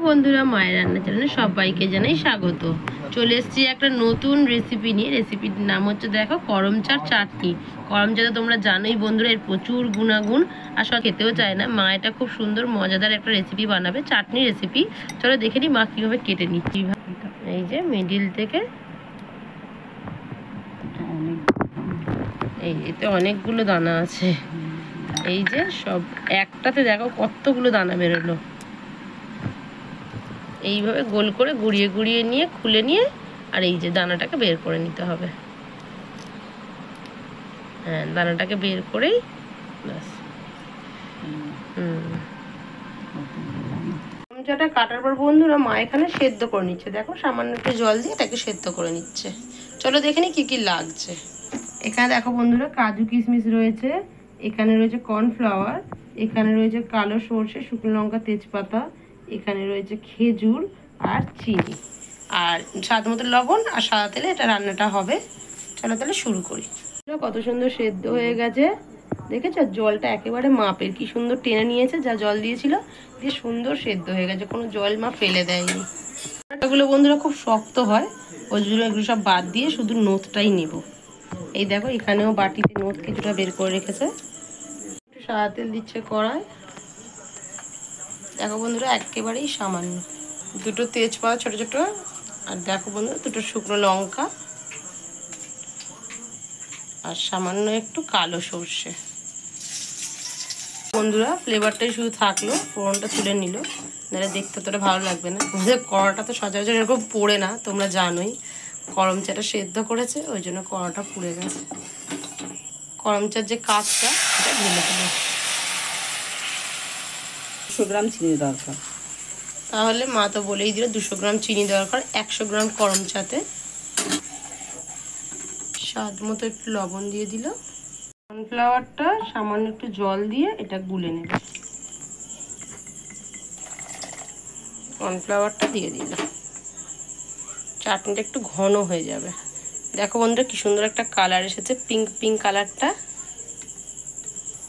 বন্ধুরা, মায়ের রান্না চ্যানেলে সবাইকে জানাই স্বাগত। চলে এসেছি একটা নতুন রেসিপি নিয়ে। রেসিপির নাম হচ্ছে দেখো করমচার চাটনি। করমচা তো তোমরা জানোই বন্ধুরা, এর প্রচুর গুণাগুণ, আর সব খেতেও চায় না। মা এটা খুব সুন্দর মজাদার একটা রেসিপি বানাবে, চাটনি রেসিপি। চলো দেখে নিই মা কীভাবে কেটে নিচ্ছি। এই যে মিডিল থেকে এই এতে অনেকগুলো দানা আছে। এই যে সব একটাতে দেখো কতগুলো দানা বেরোলো। এইভাবে গোল করে গুড়িয়ে গুড়িয়ে নিয়ে খুলে নিয়ে আর এই যে দানাটাকে বের করে নিতে হবে। হ্যাঁ, দানাটাকে বের করেই ব্যাস। করমচাটা কাটার পর বন্ধুরা মা এখানে সেদ্ধ করে নিচ্ছে। দেখো সামান্য একটু জল দিয়ে এটাকে সেদ্ধ করে নিচ্ছে। চলো দেখে নি কি কি লাগছে। এখানে দেখো বন্ধুরা কাজু কিশমিশ রয়েছে, এখানে রয়েছে কর্নফ্লাওয়ার, এখানে রয়েছে কালো সর্ষে, শুকনো লঙ্কা, তেজপাতা, এখানে রয়েছে খেজুর আর চিনি, আর স্বাদ মতো লবণ আর সাদা তেলে এটা রান্নাটা হবে। চলো তাহলে শুরু করি। কত সুন্দর সেদ্ধ হয়ে গেছে দেখেছো? জলটা একেবারে মাপের, কি সুন্দর টেনে নিয়েছে। যা জল দিয়েছিল দিয়ে সুন্দর সেদ্ধ হয়ে গেছে, কোনো জল মা ফেলে দেয়নি। এগুলো বন্ধুরা খুব শক্ত হয়, ওই জন্য এগুলো সব বাদ দিয়ে শুধু নোটটাই নেব। এই দেখো এখানেও বাটিতে নোট কিছুটা বের করে রেখেছে। একটু সাদা তেল দিচ্ছে কড়াই। দেখো বন্ধুরা একেবারেই সামান্য, দুটো তেজপাতা ছোট ছোট, আর দেখো বন্ধুরা দুটো শুকনো লঙ্কা, আর সামান্য একটু কালো সর্ষে। বন্ধুরা ফ্লেভারটাই শুধু থাকলো, ফোড়নটা তুলে নিল, নাহলে দেখতে অতটা ভালো লাগবে না। আমাদের কড়াটা তো সচরাচর এরকম পোড়ে না, তোমরা জানোই। করমচাটা সেদ্ধ করেছে ওই জন্য কড়াটা পুড়ে গেছে। করমচার যে কাজটা সেটা ঢেলে দিল। 200 গ্রাম চিনি দরকার। তাহলে মা তো বলেই দিল 200 গ্রাম চিনি দরকার 100 গ্রাম করমচাতে। স্বাদ মতো একটু লবণ দিয়ে দিল। কর্নফ্লাওয়ারটা সামান্য একটু জল দিয়ে এটা গুলে নেবে। কর্নফ্লাওয়ারটা দিয়ে দিল, চাটনিটা একটু ঘন হয়ে যাবে। দেখো বন্ধুরা কি সুন্দর একটা কালার এসেছে, পিঙ্ক পিঙ্ক কালারটা।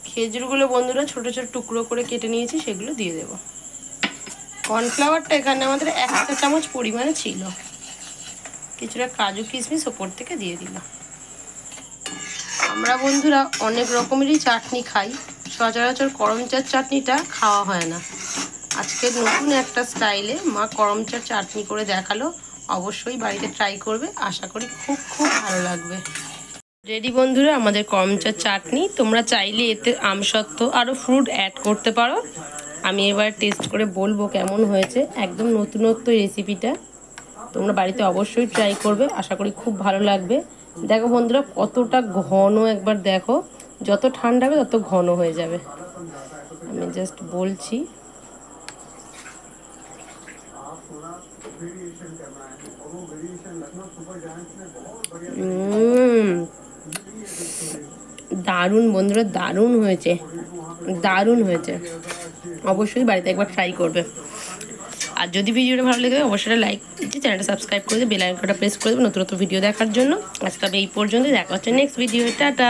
খেজুরগুলো বন্ধুরা ছোট ছোট টুকরো করে কেটে নিয়েছি, সেগুলো দিয়ে দেব। কর্নফ্লাওয়ারটা এখানে আমাদের 1 চা চামচ পরিমাণে ছিল। কিছুটা কাজু কিশমিশ ওপর থেকে দিয়ে দিলাম। আমরা বন্ধুরা অনেক রকমেরই চাটনি খাই, সচরাচর করমচার চাটনিটা খাওয়া হয় না। আজকে নতুন একটা স্টাইলে মা করমচার চাটনি করে দেখালো। অবশ্যই বাড়িতে ট্রাই করবে, আশা করি খুব খুব ভালো লাগবে। রেডি বন্ধুরা আমাদের করমচার চাটনি। তোমরা চাইলে এতে আমসত্ত্ব আরও ফ্রুট অ্যাড করতে পারো। আমি এবার টেস্ট করে বলবো কেমন হয়েছে। একদম নতুনত্ব রেসিপিটা, তোমরা বাড়িতে অবশ্যই ট্রাই করবে, আশা করি খুব ভালো লাগবে। দেখো বন্ধুরা কতটা ঘন, একবার দেখো, যত ঠান্ডা হবে তত ঘন হয়ে যাবে। আমি জাস্ট বলছি। দারুণ বন্ধুরা, দারুণ হয়েছে, দারুণ হয়েছে। অবশ্যই বাড়িতে একবার ট্রাই করবে। আর যদি ভিডিওটা ভালো লেগে অবশ্যই লাইক দিয়ে চ্যানেলটা সাবস্ক্রাইব করে দেবে, বেল আইকনটা প্রেস করে দেবে নতুন নতুন ভিডিও দেখার জন্য। আজ তবে এই পর্যন্ত, দেখা হচ্ছে নেক্সট ভিডিও। টাটা।